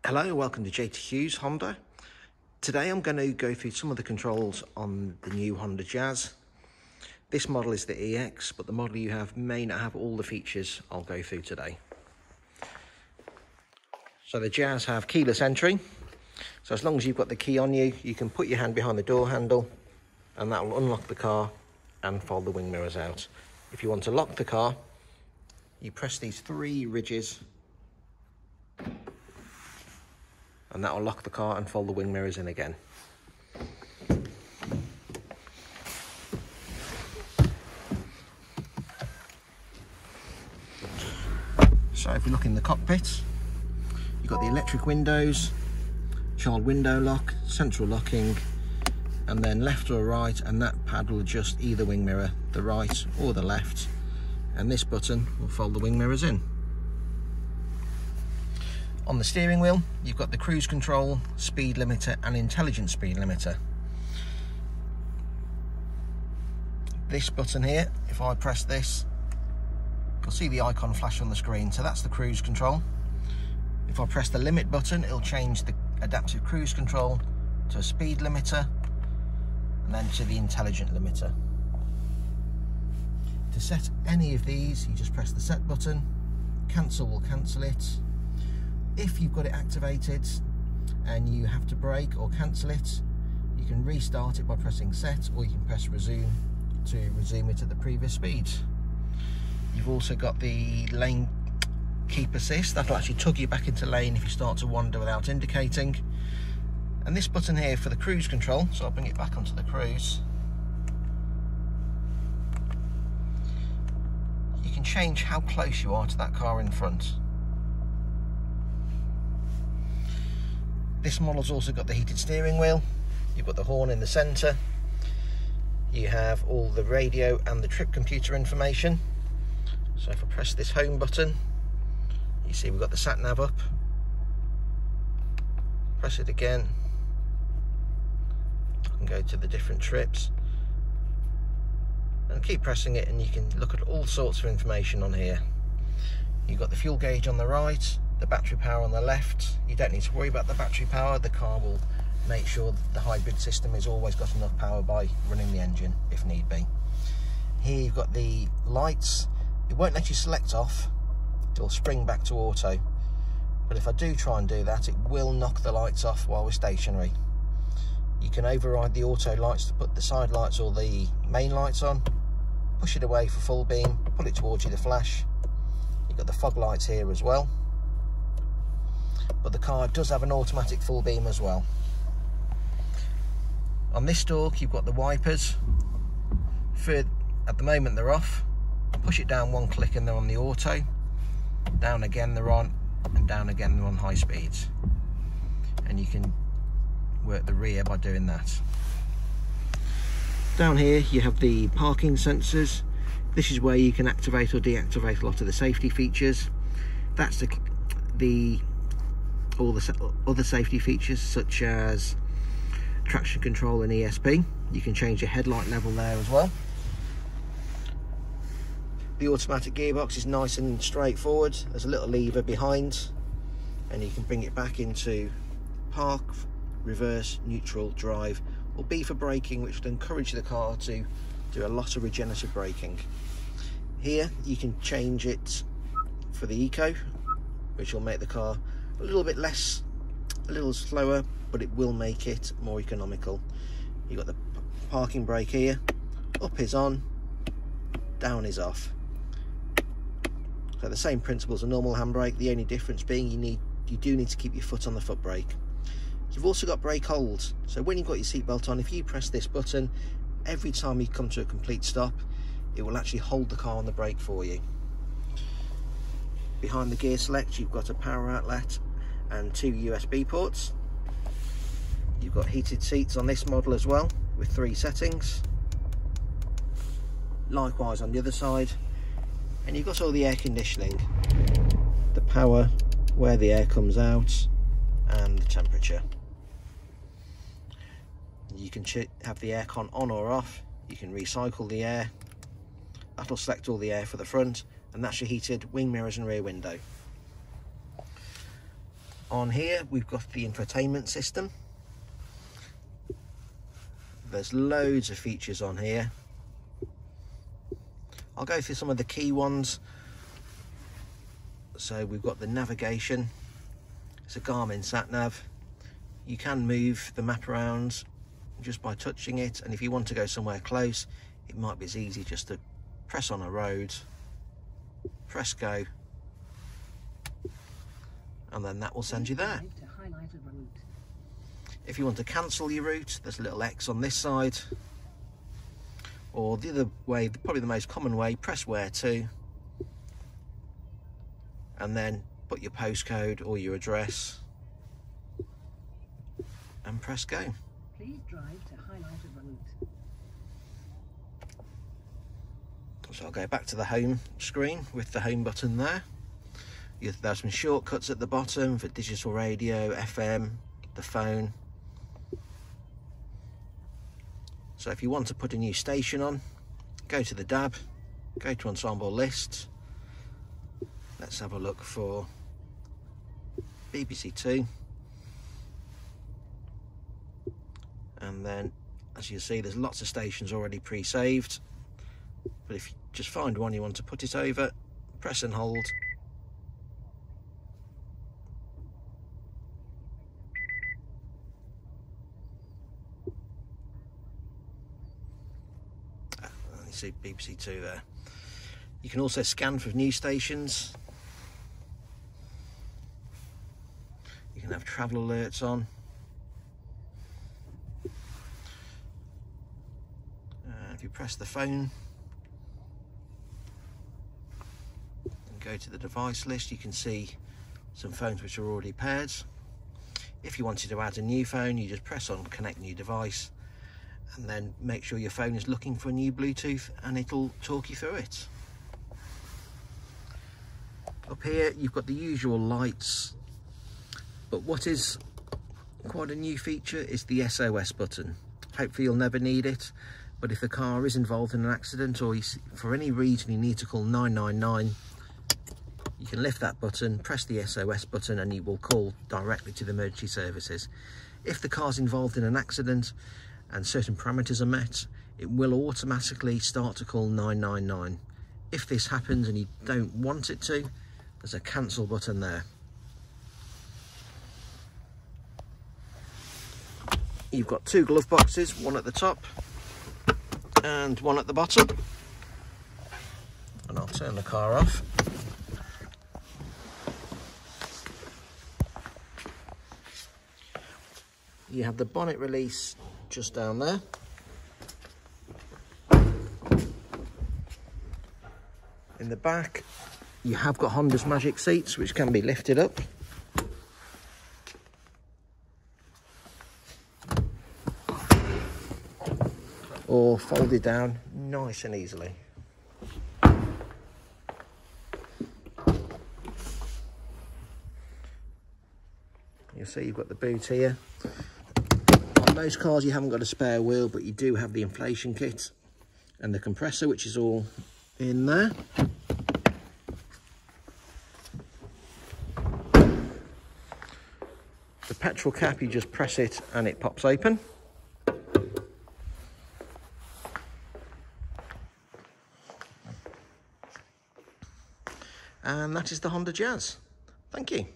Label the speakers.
Speaker 1: Hello, welcome to JT Hughes Honda. Today I'm going to go through some of the controls on the new Honda Jazz. This model is the EX, but the model you have may not have all the features I'll go through today. So the Jazz have keyless entry. So as long as you've got the key on you, you can put your hand behind the door handle and that will unlock the car and fold the wing mirrors out. If you want to lock the car, you press these three ridges and that will lock the car and fold the wing mirrors in again. So if we look in the cockpit, you've got the electric windows, child window lock, central locking, and then left or right, and that pad will adjust either wing mirror, the right or the left, and this button will fold the wing mirrors in. On the steering wheel, you've got the cruise control, speed limiter and intelligent speed limiter. This button here, if I press this, you'll see the icon flash on the screen, so that's the cruise control. If I press the limit button, it'll change the adaptive cruise control to a speed limiter and then to the intelligent limiter. To set any of these, you just press the set button, cancel will cancel it. If you've got it activated and you have to brake or cancel it, you can restart it by pressing set, or you can press resume to resume it at the previous speed. You've also got the lane keep assist. That'll actually tug you back into lane if you start to wander without indicating. And this button here for the cruise control, so I'll bring it back onto the cruise. You can change how close you are to that car in front. This model's also got the heated steering wheel. You've got the horn in the centre. You have all the radio and the trip computer information. So if I press this home button, you see we've got the sat nav up. Press it again. I can go to the different trips. And keep pressing it and you can look at all sorts of information on here. You've got the fuel gauge on the right, the battery power on the left. You don't need to worry about the battery power. The car will make sure that the hybrid system has always got enough power by running the engine if need be. Here you've got the lights. It won't let you select off. It'll spring back to auto. But if I do try and do that, it will knock the lights off while we're stationary. You can override the auto lights to put the side lights or the main lights on. Push it away for full beam, pull it towards you to flash. You've got the fog lights here as well. But the car does have an automatic full beam as well. On this stalk you've got the wipers. At the moment they're off. Push it down one click and they're on the auto. Down again they're on, and down again they're on high speeds. And you can work the rear by doing that. Down here you have the parking sensors. This is where you can activate or deactivate a lot of the safety features. That's all the other safety features such as traction control and ESP. You can change your headlight level there as well. The automatic gearbox is nice and straightforward. There's a little lever behind and you can bring it back into park, reverse, neutral, drive, or B for braking, which would encourage the car to do a lot of regenerative braking. Here you can change it for the eco, which will make the car a little bit less, a little slower, but it will make it more economical. You've got the parking brake here. Up is on, down is off. So the same principle as a normal handbrake, the only difference being you do need to keep your foot on the foot brake. You've also got brake holds, so when you've got your seatbelt on, if you press this button, every time you come to a complete stop, it will actually hold the car on the brake for you. Behind the gear select, you've got a power outlet and two USB ports. You've got heated seats on this model as well, with 3 settings. Likewise on the other side. And you've got all the air conditioning, the power, where the air comes out, and the temperature. You can have the aircon on or off. You can recycle the air. That'll select all the air for the front, and that's your heated wing mirrors and rear window. On here we've got the infotainment system. There's loads of features on here. I'll go through some of the key ones. So we've got the navigation. It's a Garmin sat-nav. You can move the map around just by touching it, and if you want to go somewhere close, it might be as easy just to press on a road, press go, and then that will send you there. If you want to cancel your route, there's a little X on this side, or the other way, probably the most common way, press where to, and then put your postcode or your address and press go.
Speaker 2: Please drive to highlighted route.
Speaker 1: So I'll go back to the home screen with the home button there. There's some shortcuts at the bottom for digital radio, FM, the phone. So if you want to put a new station on, go to the DAB, go to ensemble list. Let's have a look for BBC Two. And then, as you see, there's lots of stations already pre-saved. But if you just find one you want to put it over, press and hold. You see BBC Two there. You can also scan for new stations. You can have travel alerts on. If you press the phone and go to the device list, you can see some phones which are already paired. If you wanted to add a new phone, you just press on connect new device and then make sure your phone is looking for new Bluetooth, and it'll talk you through it. Up here you've got the usual lights, but what is quite a new feature is the SOS button. Hopefully you'll never need it, but if the car is involved in an accident, or for any reason you need to call 999, you can lift that button, press the SOS button, and you will call directly to the emergency services. If the car's involved in an accident and certain parameters are met, it will automatically start to call 999. If this happens and you don't want it to, there's a cancel button there. You've got two glove boxes, one at the top and one at the bottom. And I'll turn the car off. You have the bonnet release just down there. In the back, you have got Honda's Magic seats, which can be lifted up. Or folded down nice and easily. You'll see you've got the boot here. On most cars you haven't got a spare wheel, but you do have the inflation kit and the compressor, which is all in there. The petrol cap, you just press it and it pops open. And that is the Honda Jazz. Thank you.